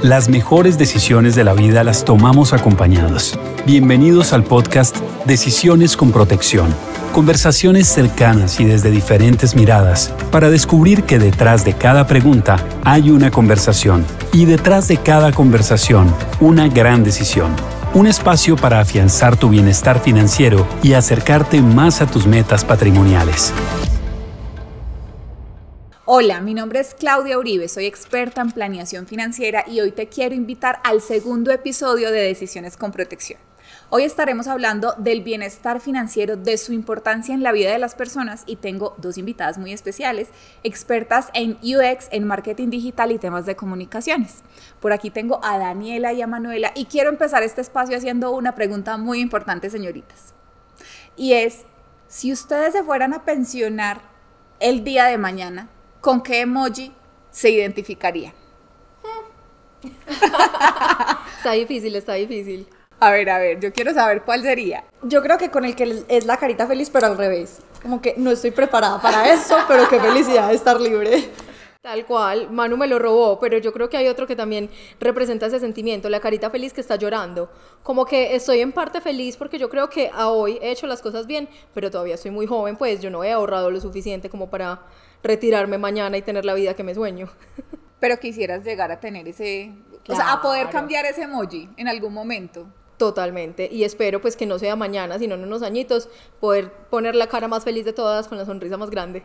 Las mejores decisiones de la vida las tomamos acompañados. Bienvenidos al podcast Decisiones con Protección. Conversaciones cercanas y desde diferentes miradas para descubrir que detrás de cada pregunta hay una conversación y detrás de cada conversación una gran decisión. Un espacio para afianzar tu bienestar financiero y acercarte más a tus metas patrimoniales. Hola, mi nombre es Claudia Uribe, soy experta en planeación financiera y hoy te quiero invitar al segundo episodio de Decisiones con Protección. Hoy estaremos hablando del bienestar financiero, de su importancia en la vida de las personas y tengo dos invitadas muy especiales, expertas en UX, en marketing digital y temas de comunicaciones. Por aquí tengo a Daniela y a Manuela y quiero empezar este espacio haciendo una pregunta muy importante, señoritas. Y es, si ustedes se fueran a pensionar el día de mañana, ¿con qué emoji se identificarían? Está difícil. A ver, yo quiero saber cuál sería. Yo creo que con el que es la carita feliz, pero al revés. Como que no estoy preparada para eso, pero qué felicidad de estar libre. Tal cual, Manu me lo robó, pero yo creo que hay otro que también representa ese sentimiento, la carita feliz que está llorando. Como que estoy en parte feliz porque yo creo que a hoy he hecho las cosas bien, pero todavía soy muy joven, pues yo no he ahorrado lo suficiente como para retirarme mañana y tener la vida que me sueño. Pero quisieras llegar a tener ese, claro, o sea, a poder cambiar ese emoji en algún momento. Totalmente, y espero pues que no sea mañana, sino en unos añitos, poder poner la cara más feliz de todas con la sonrisa más grande.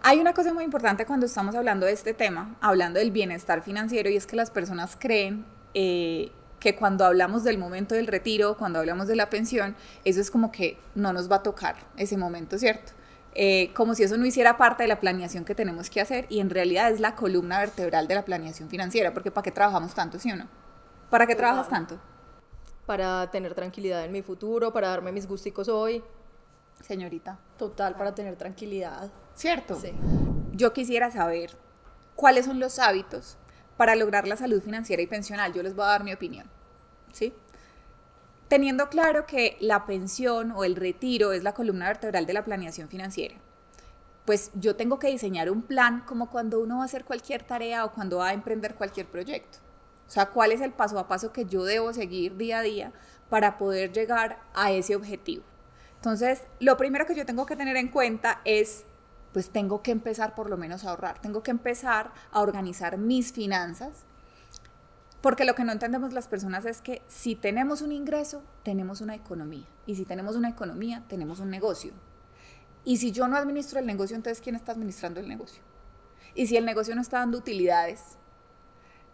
Hay una cosa muy importante cuando estamos hablando de este tema, hablando del bienestar financiero, y es que las personas creen que cuando hablamos del momento del retiro, cuando hablamos de la pensión, eso es como que no nos va a tocar ese momento, ¿cierto? Como si eso no hiciera parte de la planeación que tenemos que hacer, y en realidad es la columna vertebral de la planeación financiera, porque ¿para qué trabajamos tanto, sí o no? ¿Para qué trabajas tanto? Para tener tranquilidad en mi futuro, para darme mis gusticos hoy. Señorita. Total, para tener tranquilidad. ¿Cierto? Sí. Yo quisiera saber cuáles son los hábitos para lograr la salud financiera y pensional. Yo les voy a dar mi opinión, ¿sí? Teniendo claro que la pensión o el retiro es la columna vertebral de la planeación financiera, pues yo tengo que diseñar un plan como cuando uno va a hacer cualquier tarea o cuando va a emprender cualquier proyecto. O sea, ¿cuál es el paso a paso que yo debo seguir día a día para poder llegar a ese objetivo? Entonces, lo primero que yo tengo que tener en cuenta es, pues tengo que empezar por lo menos a ahorrar, tengo que empezar a organizar mis finanzas, porque lo que no entendemos las personas es que si tenemos un ingreso, tenemos una economía, y si tenemos una economía, tenemos un negocio. Y si yo no administro el negocio, entonces ¿quién está administrando el negocio? Y si el negocio no está dando utilidades,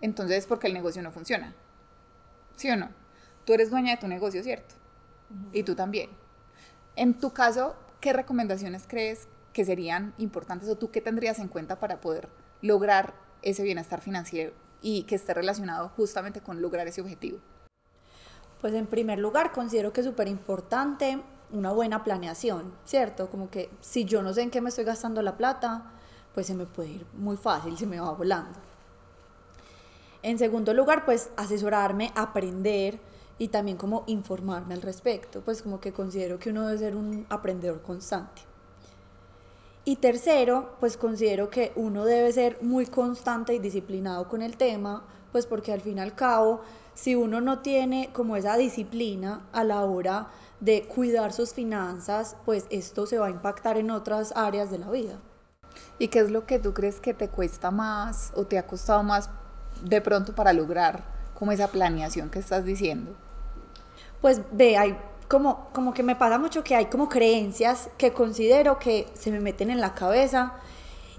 entonces es porque el negocio no funciona, ¿sí o no? Tú eres dueña de tu negocio, ¿cierto? Y tú también. En tu caso, ¿qué recomendaciones crees que serían importantes o tú qué tendrías en cuenta para poder lograr ese bienestar financiero y que esté relacionado justamente con lograr ese objetivo? Pues en primer lugar considero que es súper importante una buena planeación, ¿cierto? Como que si yo no sé en qué me estoy gastando la plata, pues se me puede ir muy fácil, se me va volando. En segundo lugar, pues asesorarme, aprender y también como informarme al respecto, pues como que considero que uno debe ser un aprendedor constante. Y tercero, pues considero que uno debe ser muy constante y disciplinado con el tema, pues porque al fin y al cabo, si uno no tiene como esa disciplina a la hora de cuidar sus finanzas, pues esto se va a impactar en otras áreas de la vida. ¿Y qué es lo que tú crees que te cuesta más o te ha costado más de pronto para lograr como esa planeación que estás diciendo? Pues hay como que me pasa mucho que hay como creencias que considero que se me meten en la cabeza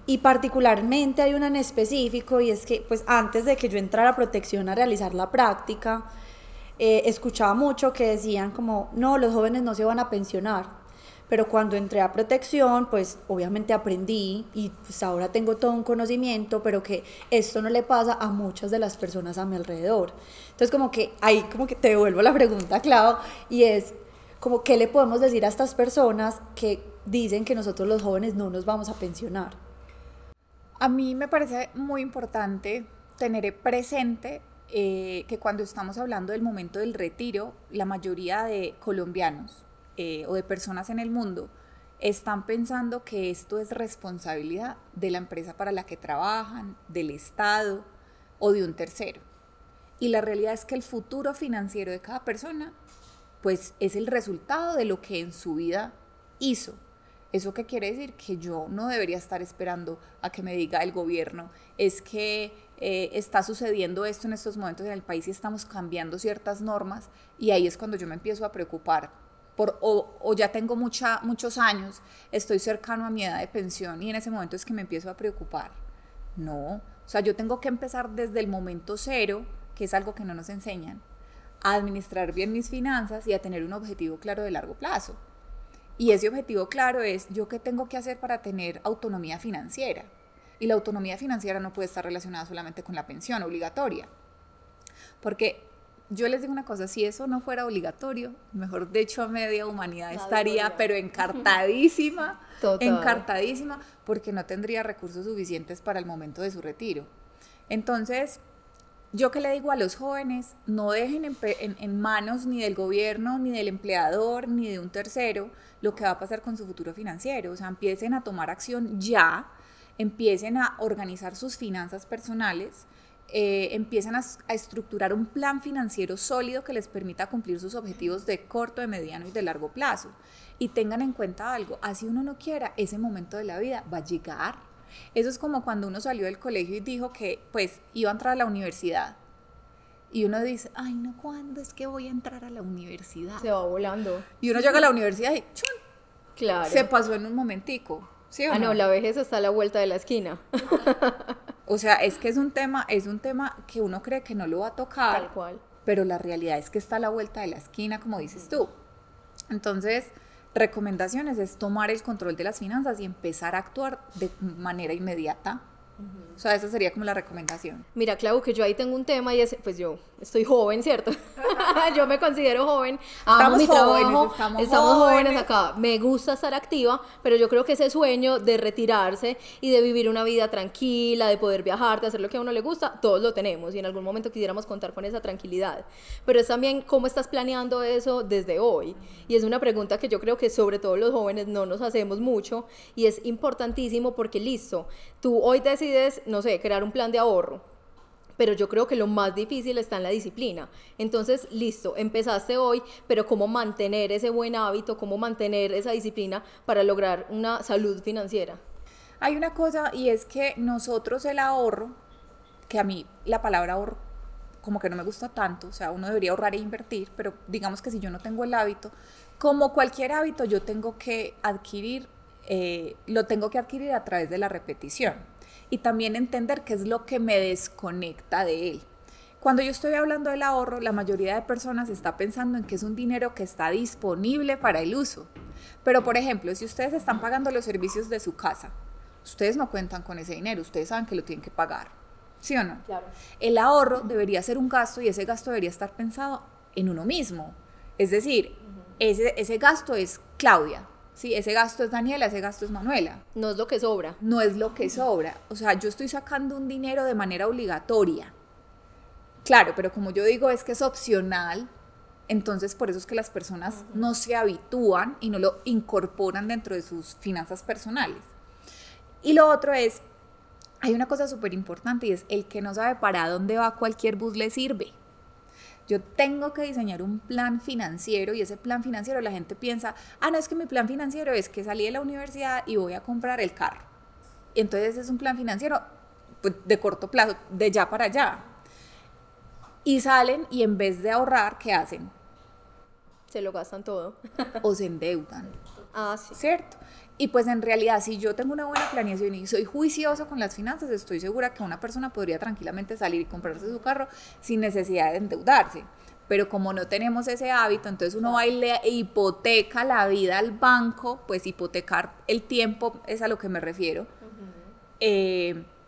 y particularmente hay una en específico y es que pues antes de que yo entrara a protección a realizar la práctica escuchaba mucho que decían como no, los jóvenes no se van a pensionar. Pero cuando entré a protección, pues obviamente aprendí y pues ahora tengo todo un conocimiento, pero que esto no le pasa a muchas de las personas a mi alrededor. Entonces como que ahí como que te devuelvo la pregunta, Clau, y es como ¿qué le podemos decir a estas personas que dicen que nosotros los jóvenes no nos vamos a pensionar? A mí me parece muy importante tener presente que cuando estamos hablando del momento del retiro, la mayoría de colombianos o de personas en el mundo están pensando que esto es responsabilidad de la empresa para la que trabajan, del Estado o de un tercero. Y la realidad es que el futuro financiero de cada persona, pues es el resultado de lo que en su vida hizo. ¿Eso qué quiere decir? Que yo no debería estar esperando a que me diga el gobierno, es que está sucediendo esto en estos momentos en el país y estamos cambiando ciertas normas, y ahí es cuando yo me empiezo a preocupar. O ya tengo muchos años, estoy cercano a mi edad de pensión y en ese momento es que me empiezo a preocupar. No, o sea, yo tengo que empezar desde el momento cero, que es algo que no nos enseñan, a administrar bien mis finanzas y a tener un objetivo claro de largo plazo. Y ese objetivo claro es yo qué tengo que hacer para tener autonomía financiera. Y la autonomía financiera no puede estar relacionada solamente con la pensión obligatoria. Porque yo les digo una cosa, si eso no fuera obligatorio, mejor de hecho media humanidad estaría pero encartadísima, encartadísima, porque no tendría recursos suficientes para el momento de su retiro. Entonces, yo que le digo a los jóvenes, no dejen en manos ni del gobierno, ni del empleador, ni de un tercero, lo que va a pasar con su futuro financiero. O sea, empiecen a tomar acción ya, empiecen a organizar sus finanzas personales, empiecen a estructurar un plan financiero sólido que les permita cumplir sus objetivos de corto, de mediano y de largo plazo. Y tengan en cuenta algo, así uno no quiera, ese momento de la vida va a llegar. Eso es como cuando uno salió del colegio y dijo que pues iba a entrar a la universidad. Y uno dice, ay no, ¿cuándo es que voy a entrar a la universidad? Se va volando. Y uno llega a la universidad y ¡chun! Claro. Se pasó en un momentico. ¿Sí o no? No, la vejez está a la vuelta de la esquina. O sea, es que es un tema que uno cree que no lo va a tocar. Tal cual. Pero la realidad es que está a la vuelta de la esquina, como dices tú. Entonces, recomendaciones es tomar el control de las finanzas y empezar a actuar de manera inmediata. O sea, esa sería como la recomendación. Mira, Clau, que yo ahí tengo un tema y es, pues yo estoy joven, ¿cierto? Yo me considero joven, amo mi trabajo, estamos jóvenes acá, me gusta estar activa, pero yo creo que ese sueño de retirarse y de vivir una vida tranquila, de poder viajar, de hacer lo que a uno le gusta, todos lo tenemos y en algún momento quisiéramos contar con esa tranquilidad, pero es también cómo estás planeando eso desde hoy, y es una pregunta que yo creo que sobre todo los jóvenes no nos hacemos mucho y es importantísimo porque listo, tú hoy decides, no sé, crear un plan de ahorro, pero yo creo que lo más difícil está en la disciplina. Entonces, listo, empezaste hoy, pero ¿cómo mantener ese buen hábito, cómo mantener esa disciplina para lograr una salud financiera? Hay una cosa y es que nosotros el ahorro, que a mí la palabra ahorro como que no me gusta tanto, o sea, uno debería ahorrar e invertir, pero digamos que si yo no tengo el hábito, como cualquier hábito yo tengo que adquirir, lo tengo que adquirir a través de la repetición. Y también entender qué es lo que me desconecta de él. Cuando yo estoy hablando del ahorro, la mayoría de personas está pensando en que es un dinero que está disponible para el uso. Pero, por ejemplo, si ustedes están pagando los servicios de su casa, ustedes no cuentan con ese dinero, ustedes saben que lo tienen que pagar, ¿sí o no? Claro. El ahorro debería ser un gasto y ese gasto debería estar pensado en uno mismo. Es decir, ese gasto es Claudia. Sí, ese gasto es Daniela, ese gasto es Manuela. No es lo que sobra. No es lo que sobra. O sea, yo estoy sacando un dinero de manera obligatoria. Claro, pero como yo digo, es que es opcional. Entonces, por eso es que las personas no se habitúan y no lo incorporan dentro de sus finanzas personales. Y lo otro es, hay una cosa súper importante y es el que no sabe para dónde va, cualquier bus le sirve. Yo tengo que diseñar un plan financiero y ese plan financiero la gente piensa, no, es que mi plan financiero es que salí de la universidad y voy a comprar el carro. Y entonces es un plan financiero pues, de corto plazo, de ya para allá. Y salen y en vez de ahorrar, ¿qué hacen? Se lo gastan todo. O se endeudan. Sí. ¿Cierto? Y pues en realidad, si yo tengo una buena planeación y soy juicioso con las finanzas, estoy segura que una persona podría tranquilamente salir y comprarse su carro sin necesidad de endeudarse. Pero como no tenemos ese hábito, entonces uno va y le hipoteca la vida al banco, pues hipotecar el tiempo es a lo que me refiero,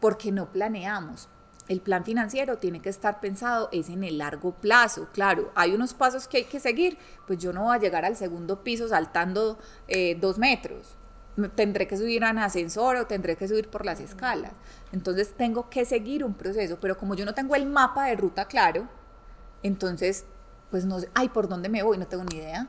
porque no planeamos. El plan financiero tiene que estar pensado es en el largo plazo. Claro, hay unos pasos que hay que seguir, pues yo no voy a llegar al segundo piso saltando 2 metros. Tendré que subir en ascensor o tendré que subir por las escalas. Entonces tengo que seguir un proceso, pero como yo no tengo el mapa de ruta claro, entonces pues no sé, ¿por dónde me voy? No tengo ni idea.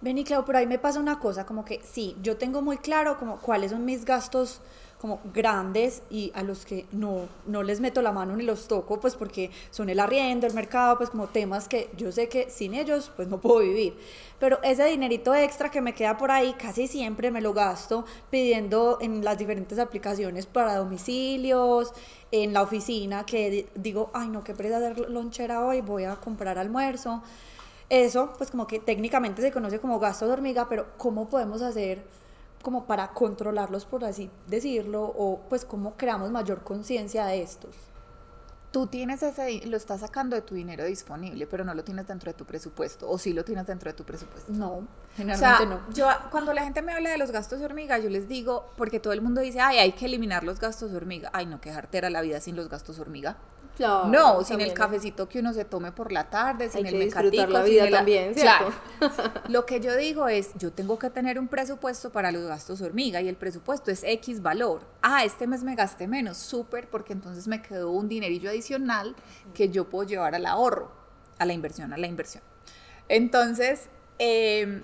Ven y Clau, pero ahí me pasa una cosa, como que sí, yo tengo muy claro como cuáles son mis gastos como grandes y a los que no les meto la mano ni los toco, pues porque son el arriendo, el mercado, pues como temas que yo sé que sin ellos pues no puedo vivir. Pero ese dinerito extra que me queda por ahí casi siempre me lo gasto pidiendo en las diferentes aplicaciones para domicilios, en la oficina, que digo, ay no, qué pereza hacer lonchera hoy, voy a comprar almuerzo. Eso pues como que técnicamente se conoce como gasto de hormiga, pero ¿cómo podemos hacer como para controlarlos, por así decirlo, o pues cómo creamos mayor conciencia de estos? Tú tienes lo estás sacando de tu dinero disponible, pero no lo tienes dentro de tu presupuesto, o sí lo tienes dentro de tu presupuesto. No, generalmente no. Yo, cuando la gente me habla de los gastos de hormiga, yo les digo, porque todo el mundo dice, ay, hay que eliminar los gastos de hormiga. Ay, no, qué jartera la vida sin los gastos de hormiga. Claro, no, sin también, el cafecito que uno se tome por la tarde, sin hay el que disfrutar mecatico, la vida sin también, ¿cierto? Claro. Lo que yo digo es, yo tengo que tener un presupuesto para los gastos hormiga y el presupuesto es X valor. Ah, este mes me gasté menos, súper, porque entonces me quedó un dinerillo adicional que yo puedo llevar al ahorro, a la inversión. Entonces, el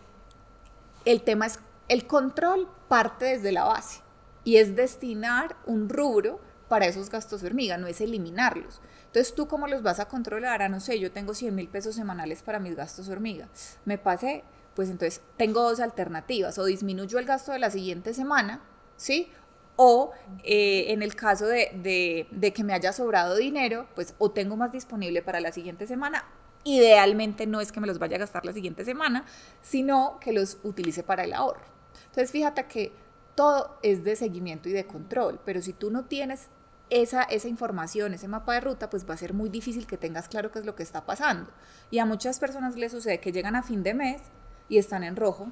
tema es, el control parte desde la base y es destinar un rubro para esos gastos de hormiga, no es eliminarlos. Entonces, ¿tú cómo los vas a controlar? Ah, no sé, yo tengo 100.000 pesos semanales para mis gastos de hormiga. Me pasé, pues entonces tengo dos alternativas, o disminuyo el gasto de la siguiente semana, ¿sí? O en el caso de que me haya sobrado dinero, pues o tengo más disponible para la siguiente semana. Idealmente no es que me los vaya a gastar la siguiente semana, sino que los utilice para el ahorro. Entonces, fíjate que todo es de seguimiento y de control, pero si tú no tienes esa información, ese mapa de ruta, pues va a ser muy difícil que tengas claro qué es lo que está pasando. Y a muchas personas les sucede que llegan a fin de mes y están en rojo,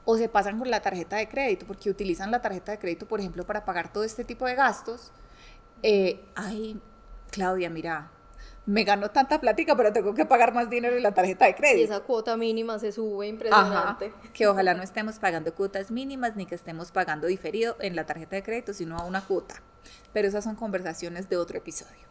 o se pasan con la tarjeta de crédito, porque utilizan la tarjeta de crédito, por ejemplo, para pagar todo este tipo de gastos. Ay, Claudia, mira, me gano tanta plática, pero tengo que pagar más dinero en la tarjeta de crédito. Y esa cuota mínima se sube impresionante. Ajá, que ojalá no estemos pagando cuotas mínimas ni que estemos pagando diferido en la tarjeta de crédito, sino a una cuota. Pero esas son conversaciones de otro episodio.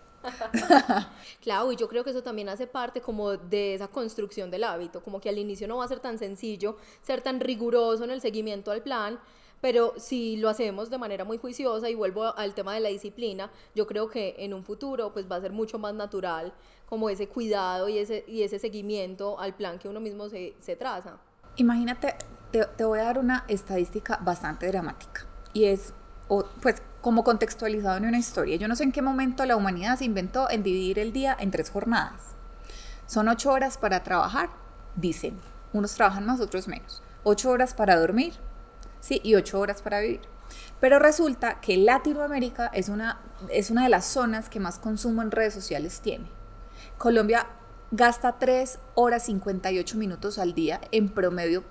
Claro, y yo creo que eso también hace parte como de esa construcción del hábito, como que al inicio no va a ser tan sencillo, ser tan riguroso en el seguimiento al plan, pero si lo hacemos de manera muy juiciosa, y vuelvo al tema de la disciplina, yo creo que en un futuro pues va a ser mucho más natural como ese cuidado y ese seguimiento al plan que uno mismo se traza. Imagínate, te voy a dar una estadística bastante dramática, y es, pues, como contextualizado en una historia. Yo no sé en qué momento la humanidad se inventó en dividir el día en 3 jornadas. Son 8 horas para trabajar, dicen. Unos trabajan más, otros menos. 8 horas para dormir, sí, y 8 horas para vivir. Pero resulta que Latinoamérica es una de las zonas que más consumo en redes sociales tiene. Colombia gasta 3 horas 58 minutos al día en promedio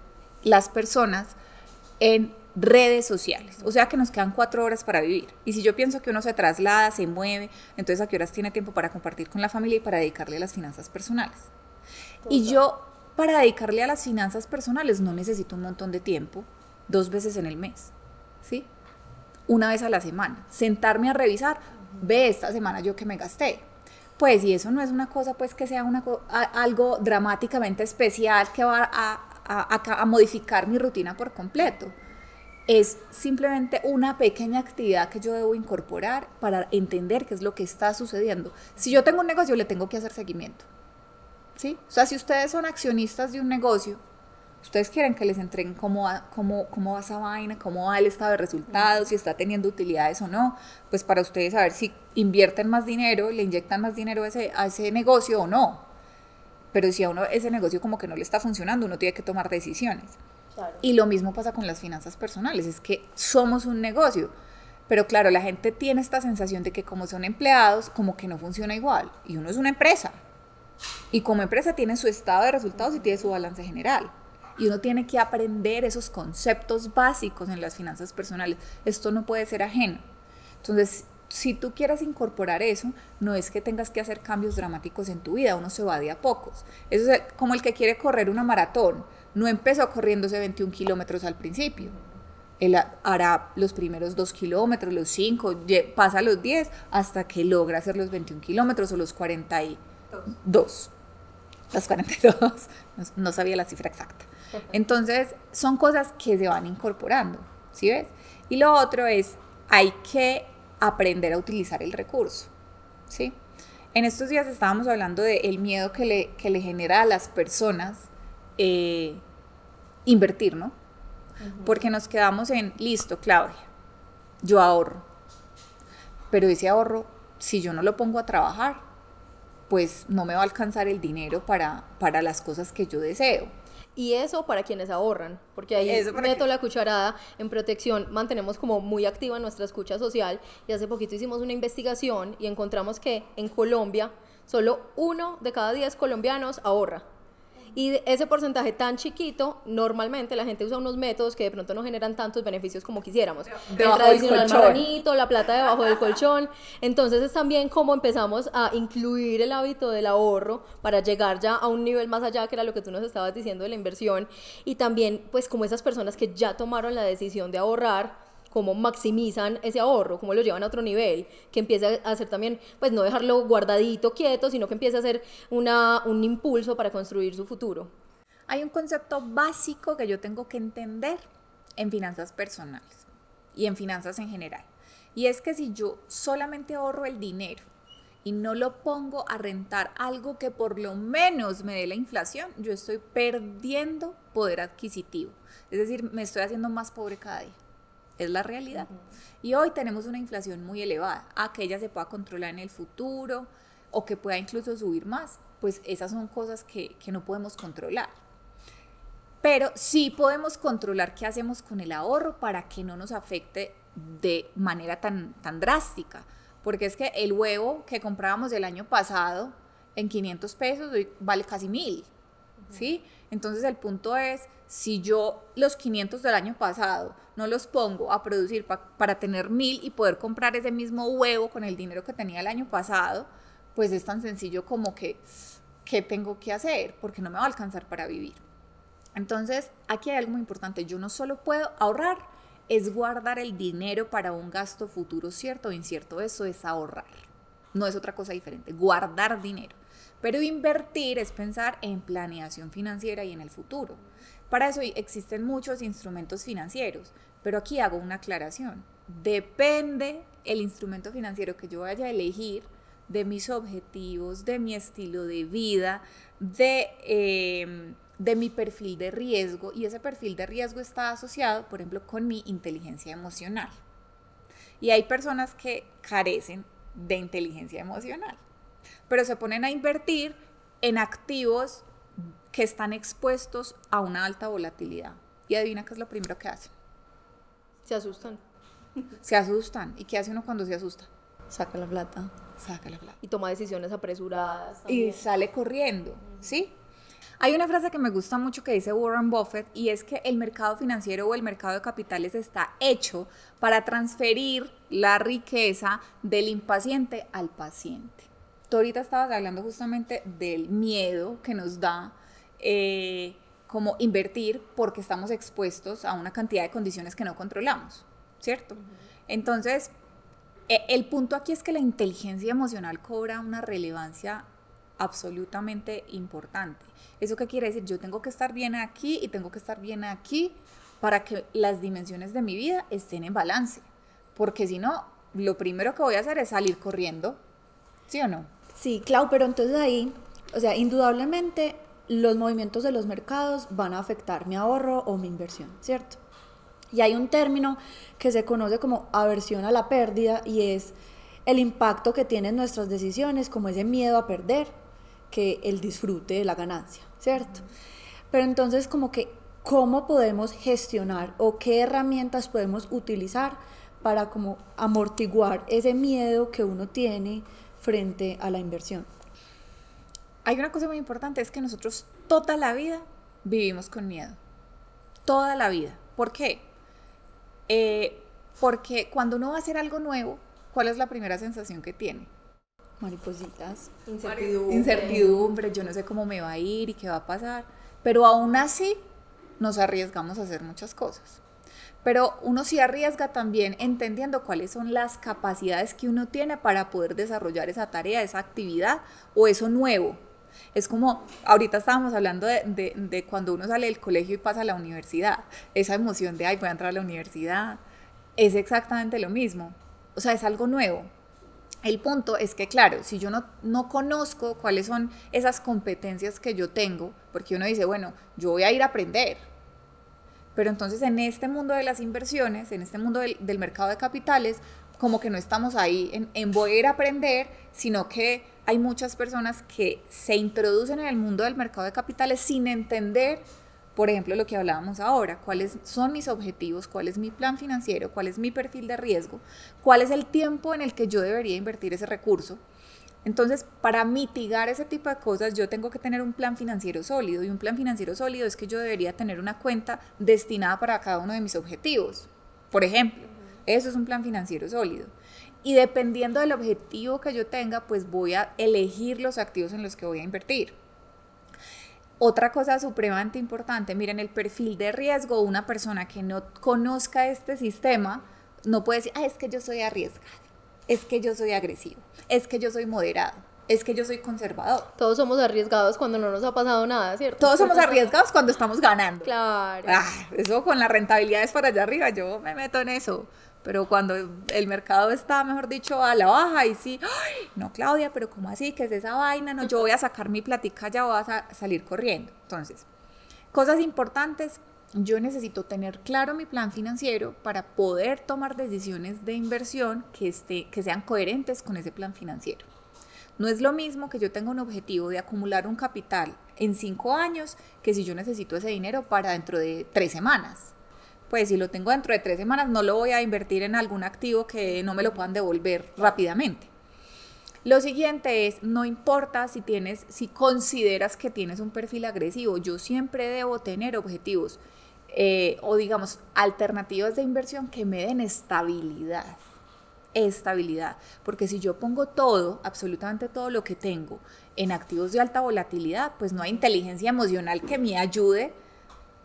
las personas en redes sociales, o sea que nos quedan 4 horas para vivir. Y si yo pienso que uno se traslada, se mueve, entonces ¿a qué horas tiene tiempo para compartir con la familia y para dedicarle a las finanzas personales? Total. Y yo, para dedicarle a las finanzas personales, no necesito un montón de tiempo, 2 veces en el mes, ¿sí? 1 vez a la semana, sentarme a revisar, ve esta semana yo que me gasté. Pues, y eso no es una cosa pues que sea algo dramáticamente especial que va a modificar mi rutina por completo. Es simplemente una pequeña actividad que yo debo incorporar para entender qué es lo que está sucediendo. Si yo tengo un negocio, le tengo que hacer seguimiento, ¿sí? O sea, si ustedes son accionistas de un negocio, ustedes quieren que les entreguen cómo va esa vaina, cómo va el estado de resultados, si está teniendo utilidades o no, pues para ustedes saber si invierten más dinero, le inyectan más dinero a ese negocio o no. Pero si a uno ese negocio como que no le está funcionando, uno tiene que tomar decisiones. Claro. Y lo mismo pasa con las finanzas personales, es que somos un negocio, pero claro, la gente tiene esta sensación de que como son empleados, como que no funciona igual, y uno es una empresa, y como empresa tiene su estado de resultados y tiene su balance general, y uno tiene que aprender esos conceptos básicos en las finanzas personales. Esto no puede ser ajeno. Entonces, si tú quieres incorporar eso, no es que tengas que hacer cambios dramáticos en tu vida, uno se va de a pocos. Eso es como el que quiere correr una maratón. No empezó corriéndose 21 kilómetros al principio. Él hará los primeros 2 kilómetros, los 5, pasa los 10, hasta que logra hacer los 21 kilómetros o los 42. Los 42, no sabía la cifra exacta. Entonces, son cosas que se van incorporando, ¿sí ves? Y lo otro es, hay que aprender a utilizar el recurso, ¿sí? En estos días estábamos hablando del miedo que le genera a las personas invertir, ¿no? Porque nos quedamos en, listo, Claudia, yo ahorro, pero ese ahorro, si yo no lo pongo a trabajar, pues no me va a alcanzar el dinero para las cosas que yo deseo. Y eso para quienes ahorran, porque ahí meto la cucharada. En Protección mantenemos como muy activa nuestra escucha social, y hace poquito hicimos una investigación y encontramos que en Colombia solo 1 de cada 10 colombianos ahorra. Y ese porcentaje tan chiquito, normalmente la gente usa unos métodos que de pronto no generan tantos beneficios como quisiéramos. El tradicional marranito, la plata debajo del colchón. Entonces es también como empezamos a incluir el hábito del ahorro para llegar ya a un nivel más allá, que era lo que tú nos estabas diciendo de la inversión. Y también pues como esas personas que ya tomaron la decisión de ahorrar, cómo maximizan ese ahorro, cómo lo llevan a otro nivel, que empieza a hacer también, pues no dejarlo guardadito, quieto, sino que empiece a hacer un impulso para construir su futuro. Hay un concepto básico que yo tengo que entender en finanzas personales y en finanzas en general, y es que si yo solamente ahorro el dinero y no lo pongo a rentar algo que por lo menos me dé la inflación, yo estoy perdiendo poder adquisitivo, es decir, me estoy haciendo más pobre cada día. Es la realidad. Y hoy tenemos una inflación muy elevada. A que ella se pueda controlar en el futuro o que pueda incluso subir más, pues esas son cosas que no podemos controlar. Pero sí podemos controlar qué hacemos con el ahorro para que no nos afecte de manera tan drástica. Porque es que el huevo que comprábamos el año pasado en 500 pesos hoy vale casi 1.000, ¿sí? Entonces el punto es, si yo los 500 del año pasado no los pongo a producir para tener 1.000 y poder comprar ese mismo huevo con el dinero que tenía el año pasado, pues es tan sencillo como que, ¿qué tengo que hacer? Porque no me va a alcanzar para vivir. Entonces, aquí hay algo muy importante. Yo no solo puedo ahorrar, es guardar el dinero para un gasto futuro cierto o incierto. Eso es ahorrar. No es otra cosa diferente. Guardar dinero. Pero invertir es pensar en planeación financiera y en el futuro. Para eso existen muchos instrumentos financieros, pero aquí hago una aclaración. Depende el instrumento financiero que yo vaya a elegir de mis objetivos, de mi estilo de vida, de mi perfil de riesgo, y ese perfil de riesgo está asociado, por ejemplo, con mi inteligencia emocional. Y hay personas que carecen de inteligencia emocional, pero se ponen a invertir en activos que están expuestos a una alta volatilidad. Y adivina qué es lo primero que hacen. Se asustan. Se asustan. ¿Y qué hace uno cuando se asusta? Saca la plata. Saca la plata. Y toma decisiones apresuradas también. Y sale corriendo, ¿sí? Hay una frase que me gusta mucho que dice Warren Buffett, y es que el mercado financiero o el mercado de capitales está hecho para transferir la riqueza del impaciente al paciente. Tú ahorita estabas hablando justamente del miedo que nos da como invertir, porque estamos expuestos a una cantidad de condiciones que no controlamos, ¿cierto? Entonces, el punto aquí es que la inteligencia emocional cobra una relevancia absolutamente importante. ¿Eso qué quiere decir? Yo tengo que estar bien aquí y tengo que estar bien aquí para que las dimensiones de mi vida estén en balance, porque si no, lo primero que voy a hacer es salir corriendo, ¿sí o no? Sí, Clau, pero entonces ahí, o sea, indudablemente los movimientos de los mercados van a afectar mi ahorro o mi inversión, ¿cierto? Y hay un término que se conoce como aversión a la pérdida, y es el impacto que tienen nuestras decisiones, como ese miedo a perder, que el disfrute de la ganancia, ¿cierto? Pero entonces, como que, ¿cómo podemos gestionar o qué herramientas podemos utilizar para como amortiguar ese miedo que uno tiene frente a la inversión? Hay una cosa muy importante, es que nosotros toda la vida vivimos con miedo. Toda la vida. ¿Por qué? Porque cuando uno va a hacer algo nuevo, ¿cuál es la primera sensación que tiene? Maripositas. Incertidumbre, yo no sé cómo me va a ir y qué va a pasar. Pero aún así nos arriesgamos a hacer muchas cosas. Pero uno sí arriesga también entendiendo cuáles son las capacidades que uno tiene para poder desarrollar esa tarea, esa actividad o eso nuevo. Es como, ahorita estábamos hablando de cuando uno sale del colegio y pasa a la universidad, esa emoción de, ay, voy a entrar a la universidad, es exactamente lo mismo. O sea, es algo nuevo. El punto es que, claro, si yo no conozco cuáles son esas competencias que yo tengo, porque uno dice, bueno, yo voy a ir a aprender. Pero entonces en este mundo de las inversiones, en este mundo del mercado de capitales, como que no estamos ahí en voy a ir a aprender, sino que hay muchas personas que se introducen en el mundo del mercado de capitales sin entender, por ejemplo, lo que hablábamos ahora, cuáles son mis objetivos, cuál es mi plan financiero, cuál es mi perfil de riesgo, cuál es el tiempo en el que yo debería invertir ese recurso. Entonces, para mitigar ese tipo de cosas, yo tengo que tener un plan financiero sólido, y un plan financiero sólido es que yo debería tener una cuenta destinada para cada uno de mis objetivos. Por ejemplo, eso es un plan financiero sólido. Y dependiendo del objetivo que yo tenga, pues voy a elegir los activos en los que voy a invertir. Otra cosa supremamente importante, miren, el perfil de riesgo, una persona que no conozca este sistema, no puede decir, es que yo soy arriesgado, es que yo soy agresivo, es que yo soy moderado, es que yo soy conservador. Todos somos arriesgados cuando no nos ha pasado nada, ¿cierto? Todos somos arriesgados cuando estamos ganando. Claro. Eso con las rentabilidades para allá arriba, yo me meto en eso. Pero cuando el mercado está, mejor dicho, a la baja, y sí, ¡ay! No, Claudia, pero ¿cómo así? ¿Qué es esa vaina? No, yo voy a sacar mi platica, ya voy a salir corriendo. Entonces, cosas importantes, yo necesito tener claro mi plan financiero para poder tomar decisiones de inversión que sean coherentes con ese plan financiero. No es lo mismo que yo tenga un objetivo de acumular un capital en 5 años que si yo necesito ese dinero para dentro de 3 semanas. Pues si lo tengo dentro de 3 semanas, no lo voy a invertir en algún activo que no me lo puedan devolver rápidamente. Lo siguiente es, no importa si consideras que tienes un perfil agresivo, yo siempre debo tener objetivos o digamos alternativas de inversión que me den estabilidad, porque si yo pongo todo, absolutamente todo lo que tengo en activos de alta volatilidad, pues no hay inteligencia emocional que me ayude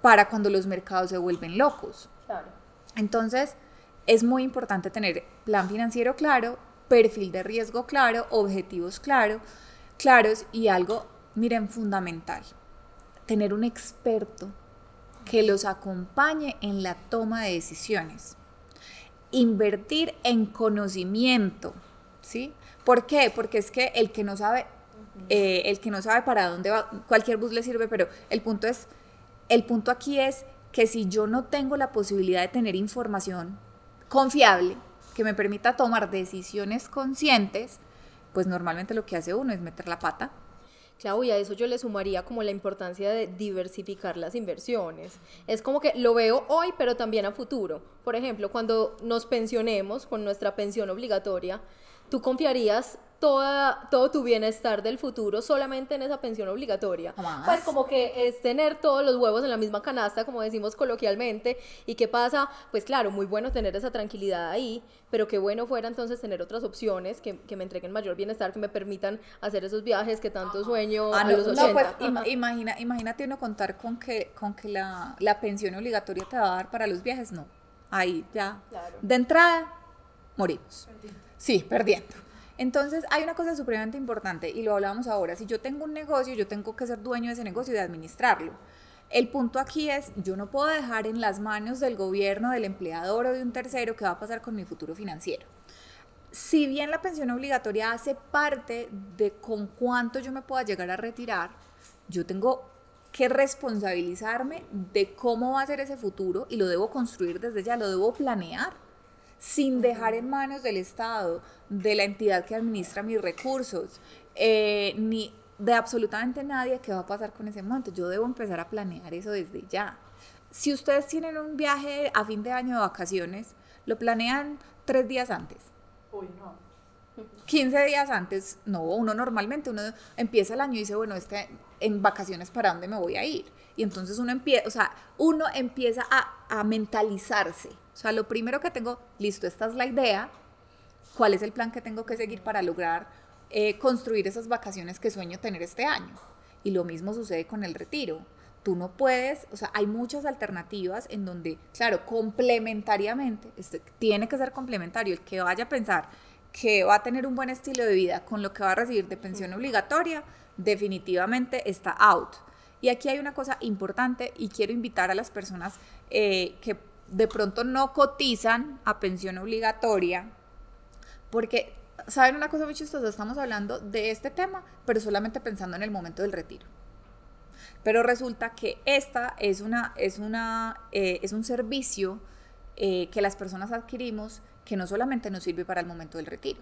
para cuando los mercados se vuelven locos. Claro. Entonces, es muy importante tener plan financiero claro, perfil de riesgo claro, objetivos claros y algo, miren, fundamental, tener un experto que los acompañe en la toma de decisiones. Invertir en conocimiento, ¿sí? ¿Por qué? Porque es que el que no sabe para dónde va, cualquier bus le sirve, pero el punto aquí es que si yo no tengo la posibilidad de tener información confiable que me permita tomar decisiones conscientes, pues normalmente lo que hace uno es meter la pata. Claro, y a eso yo le sumaría como la importancia de diversificar las inversiones. Es como que lo veo hoy, pero también a futuro. Por ejemplo, cuando nos pensionemos con nuestra pensión obligatoria, ¿tú confiarías todo tu bienestar del futuro solamente en esa pensión obligatoria? Jamás. Pues como que es tener todos los huevos en la misma canasta, como decimos coloquialmente. ¿Y qué pasa? Pues claro, muy bueno tener esa tranquilidad ahí, pero qué bueno fuera entonces tener otras opciones que me entreguen mayor bienestar, que me permitan hacer esos viajes que tanto sueño a los 80. Pues imagínate uno contar con que la pensión obligatoria te va a dar para los viajes, no. Ahí ya, claro. De entrada, morimos. Sí, perdiendo. Entonces hay una cosa supremamente importante y lo hablábamos ahora, si yo tengo un negocio, yo tengo que ser dueño de ese negocio y de administrarlo. El punto aquí es, yo no puedo dejar en las manos del gobierno, del empleador o de un tercero qué va a pasar con mi futuro financiero. Si bien la pensión obligatoria hace parte de con cuánto yo me pueda llegar a retirar, yo tengo que responsabilizarme de cómo va a ser ese futuro y lo debo construir desde ya, lo debo planear, sin dejar en manos del Estado, de la entidad que administra mis recursos, ni de absolutamente nadie qué va a pasar con ese monto. Yo debo empezar a planear eso desde ya. Si ustedes tienen un viaje a fin de año de vacaciones, lo planean 3 días antes. Uy, no. 15 días antes, no, uno empieza el año y dice, bueno, en vacaciones, ¿para dónde me voy a ir? Y entonces uno empieza a mentalizarse. O sea, lo primero que tengo, listo, esta es la idea, ¿cuál es el plan que tengo que seguir para lograr construir esas vacaciones que sueño tener este año? Y lo mismo sucede con el retiro. Tú no puedes, o sea, hay muchas alternativas en donde, claro, complementariamente, tiene que ser complementario. El que vaya a pensar que va a tener un buen estilo de vida con lo que va a recibir de pensión obligatoria, definitivamente está out. Y aquí hay una cosa importante y quiero invitar a las personas que de pronto no cotizan a pensión obligatoria, porque, ¿saben una cosa muy chistosa? Estamos hablando de este tema, pero solamente pensando en el momento del retiro. Pero resulta que esta es un servicio que las personas adquirimos que no solamente nos sirve para el momento del retiro,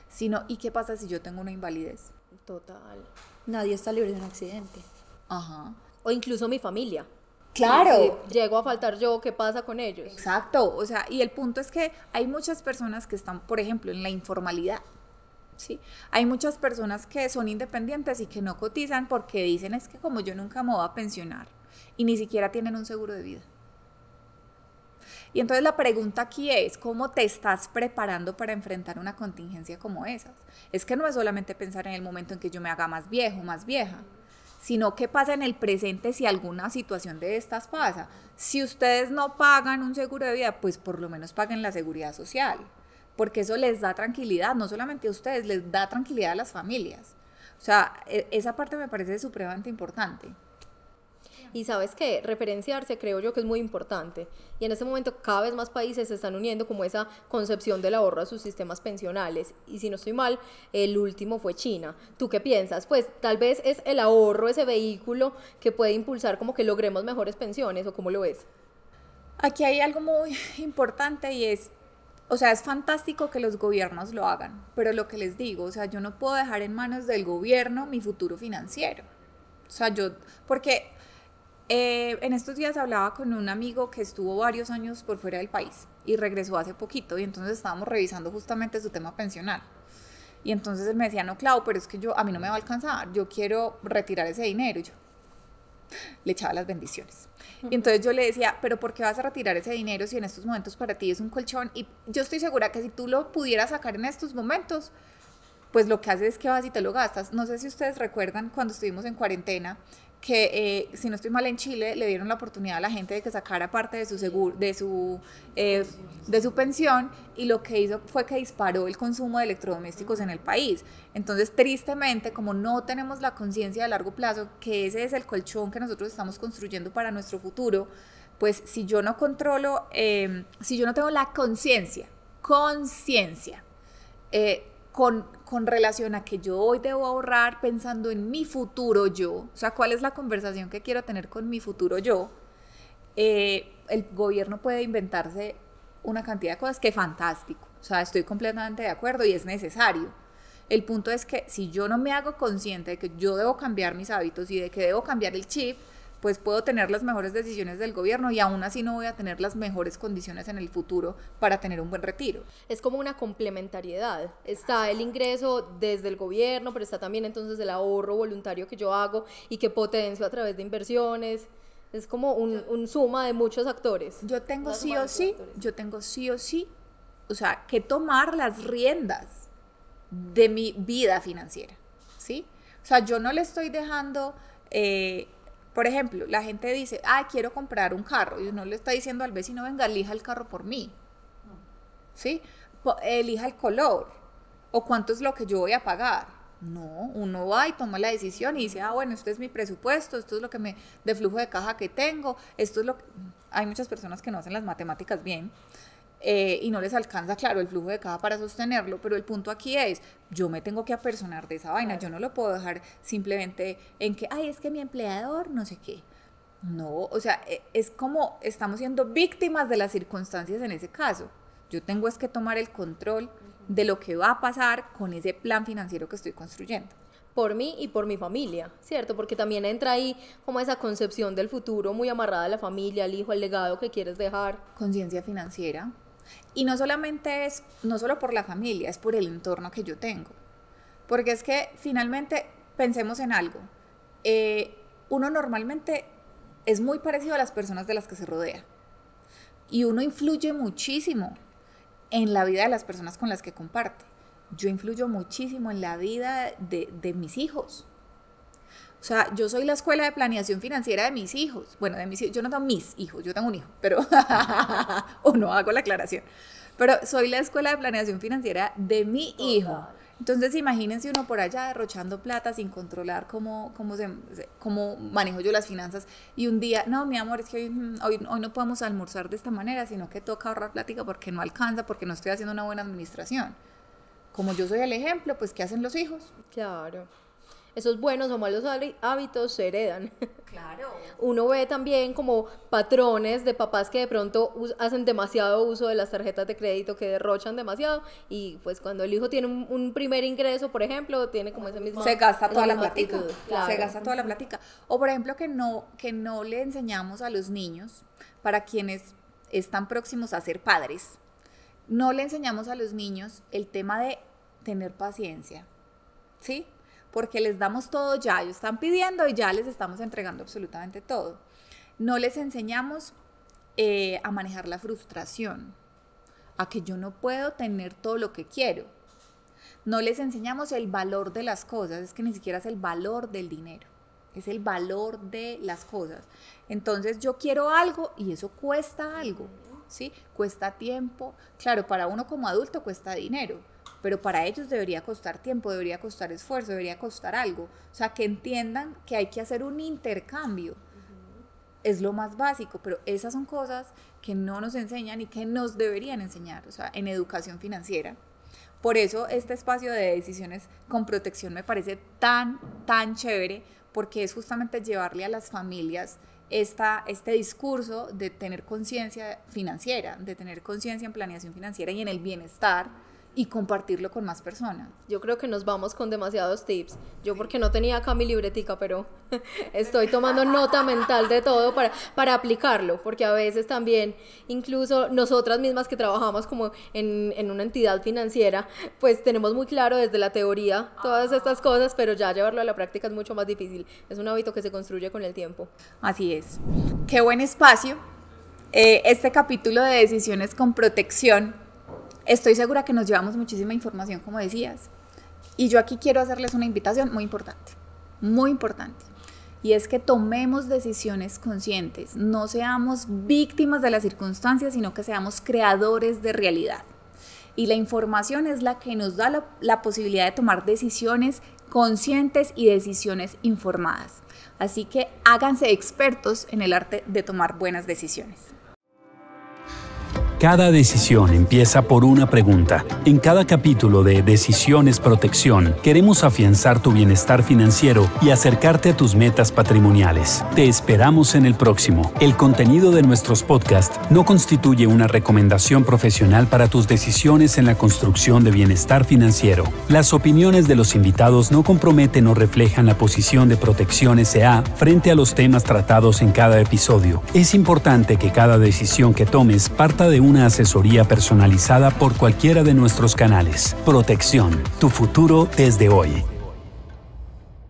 sino, ¿y qué pasa si yo tengo una invalidez? Total. Nadie está libre de un accidente. Ajá. O incluso mi familia. Claro. Si llego a faltar yo, ¿qué pasa con ellos? Exacto. O sea, y el punto es que hay muchas personas que están, por ejemplo, en la informalidad. ¿Sí? Hay muchas personas que son independientes y que no cotizan porque dicen es que como yo nunca me voy a pensionar y ni siquiera tienen un seguro de vida. Y entonces la pregunta aquí es, ¿cómo te estás preparando para enfrentar una contingencia como esas? Es que no es solamente pensar en el momento en que yo me haga más viejo, más vieja, sino qué pasa en el presente si alguna situación de estas pasa. Si ustedes no pagan un seguro de vida, pues por lo menos paguen la seguridad social, porque eso les da tranquilidad, no solamente a ustedes, les da tranquilidad a las familias. O sea, esa parte me parece supremamente importante. Y sabes que referenciarse creo yo que es muy importante, y en este momento cada vez más países se están uniendo como esa concepción del ahorro a sus sistemas pensionales, y si no estoy mal, el último fue China. ¿Tú qué piensas? Pues tal vez es el ahorro ese vehículo que puede impulsar como que logremos mejores pensiones, ¿o cómo lo ves? Aquí hay algo muy importante y es, o sea, es fantástico que los gobiernos lo hagan, pero lo que les digo, o sea, yo no puedo dejar en manos del gobierno mi futuro financiero. O sea, porque en estos días hablaba con un amigo que estuvo varios años por fuera del país y regresó hace poquito, y entonces estábamos revisando justamente su tema pensional. Y entonces él me decía, no, Clau, pero es que a mí no me va a alcanzar, yo quiero retirar ese dinero. Y yo le echaba las bendiciones. Y entonces yo le decía, pero ¿por qué vas a retirar ese dinero si en estos momentos para ti es un colchón? Y yo estoy segura que si tú lo pudieras sacar en estos momentos, pues lo que haces es que vas y te lo gastas. No sé si ustedes recuerdan cuando estuvimos en cuarentena, que si no estoy mal, en Chile le dieron la oportunidad a la gente de que sacara parte de su seguro, de su pensión, y lo que hizo fue que disparó el consumo de electrodomésticos en el país. Entonces, tristemente, como no tenemos la conciencia a largo plazo que ese es el colchón que nosotros estamos construyendo para nuestro futuro, pues si yo no controlo, si yo no tengo la conciencia con relación a que yo hoy debo ahorrar pensando en mi futuro yo, o sea, cuál es la conversación que quiero tener con mi futuro yo, el gobierno puede inventarse una cantidad de cosas que fantástico, o sea, estoy completamente de acuerdo y es necesario. El punto es que si yo no me hago consciente de que yo debo cambiar mis hábitos y de que debo cambiar el chip, pues puedo tener las mejores decisiones del gobierno y aún así no voy a tener las mejores condiciones en el futuro para tener un buen retiro. Es como una complementariedad. Está el ingreso desde el gobierno, pero está también entonces el ahorro voluntario que yo hago y que potencio a través de inversiones. Es como un suma de muchos actores. Yo tengo sí o sí, o sea, que tomar las riendas de mi vida financiera, ¿sí? O sea, yo no le estoy dejando... por ejemplo, la gente dice, quiero comprar un carro, y uno le está diciendo al vecino, venga, elija el carro por mí, ¿sí? Elija el color, o cuánto es lo que yo voy a pagar. No, uno va y toma la decisión y dice, bueno, este es mi presupuesto, esto es lo que de flujo de caja que tengo, esto es lo que... Hay muchas personas que no hacen las matemáticas bien, y no les alcanza, claro, el flujo de caja para sostenerlo, pero el punto aquí es, yo me tengo que apersonar de esa vaina, yo no lo puedo dejar simplemente en que, es que mi empleador no sé qué. No, o sea, es como estamos siendo víctimas de las circunstancias en ese caso. Yo tengo es que tomar el control de lo que va a pasar con ese plan financiero que estoy construyendo. Por mí y por mi familia, ¿cierto? Porque también entra ahí como esa concepción del futuro muy amarrada a la familia, al hijo, al legado que quieres dejar. Conciencia financiera. Y no solo por la familia, es por el entorno que yo tengo. Porque es que finalmente pensemos en algo. Uno normalmente es muy parecido a las personas de las que se rodea. Y uno influye muchísimo en la vida de las personas con las que comparte. Yo influyo muchísimo en la vida de mis hijos. O sea, yo soy la escuela de planeación financiera de mis hijos. Bueno, yo no tengo mis hijos, yo tengo un hijo, pero o no hago la aclaración. Pero soy la escuela de planeación financiera de mi hijo. Entonces imagínense uno por allá derrochando plata sin controlar cómo manejo yo las finanzas y un día, no, mi amor, es que hoy no podemos almorzar de esta manera, sino que toca ahorrar plática porque no alcanza, porque no estoy haciendo una buena administración. Como yo soy el ejemplo, pues ¿qué hacen los hijos? Claro. Esos buenos o malos hábitos se heredan. Claro. Uno ve también como patrones de papás que de pronto hacen demasiado uso de las tarjetas de crédito, que derrochan demasiado, y pues cuando el hijo tiene un primer ingreso, por ejemplo, tiene como ese mismo... Se gasta toda la plática. Claro. Se gasta toda la plática. O por ejemplo que no le enseñamos a los niños, para quienes están próximos a ser padres, no le enseñamos a los niños el tema de tener paciencia, ¿sí? Porque les damos todo ya, ellos están pidiendo y ya les estamos entregando absolutamente todo. No les enseñamos a manejar la frustración, a que yo no puedo tener todo lo que quiero. No les enseñamos el valor de las cosas, es que ni siquiera es el valor del dinero, es el valor de las cosas. Entonces yo quiero algo y eso cuesta algo, ¿sí? Cuesta tiempo, claro, para uno como adulto cuesta dinero, pero para ellos debería costar tiempo, debería costar esfuerzo, debería costar algo. O sea, que entiendan que hay que hacer un intercambio. Es lo más básico, pero esas son cosas que no nos enseñan y que nos deberían enseñar, o sea, en educación financiera. Por eso este espacio de decisiones con protección me parece tan chévere, porque es justamente llevarle a las familias este discurso de tener conciencia financiera, de tener conciencia en planeación financiera y en el bienestar, y compartirlo con más personas. Yo creo que nos vamos con demasiados tips. Yo porque no tenía acá mi libretica, pero estoy tomando nota mental de todo para aplicarlo, porque a veces también, incluso nosotras mismas que trabajamos como en una entidad financiera, pues tenemos muy claro desde la teoría todas estas cosas, pero ya llevarlo a la práctica es mucho más difícil. Es un hábito que se construye con el tiempo. Así es. Qué buen espacio. Este capítulo de decisiones con protección, estoy segura que nos llevamos muchísima información, como decías, y yo aquí quiero hacerles una invitación muy importante, y es que tomemos decisiones conscientes, no seamos víctimas de las circunstancias, sino que seamos creadores de realidad. Y la información es la que nos da la posibilidad de tomar decisiones conscientes y decisiones informadas. Así que háganse expertos en el arte de tomar buenas decisiones. Cada decisión empieza por una pregunta. En cada capítulo de Decisiones Protección, queremos afianzar tu bienestar financiero y acercarte a tus metas patrimoniales. Te esperamos en el próximo. El contenido de nuestros podcasts no constituye una recomendación profesional para tus decisiones en la construcción de bienestar financiero. Las opiniones de los invitados no comprometen o reflejan la posición de Protección S.A. frente a los temas tratados en cada episodio. Es importante que cada decisión que tomes parta de una asesoría personalizada por cualquiera de nuestros canales. Protección, tu futuro desde hoy.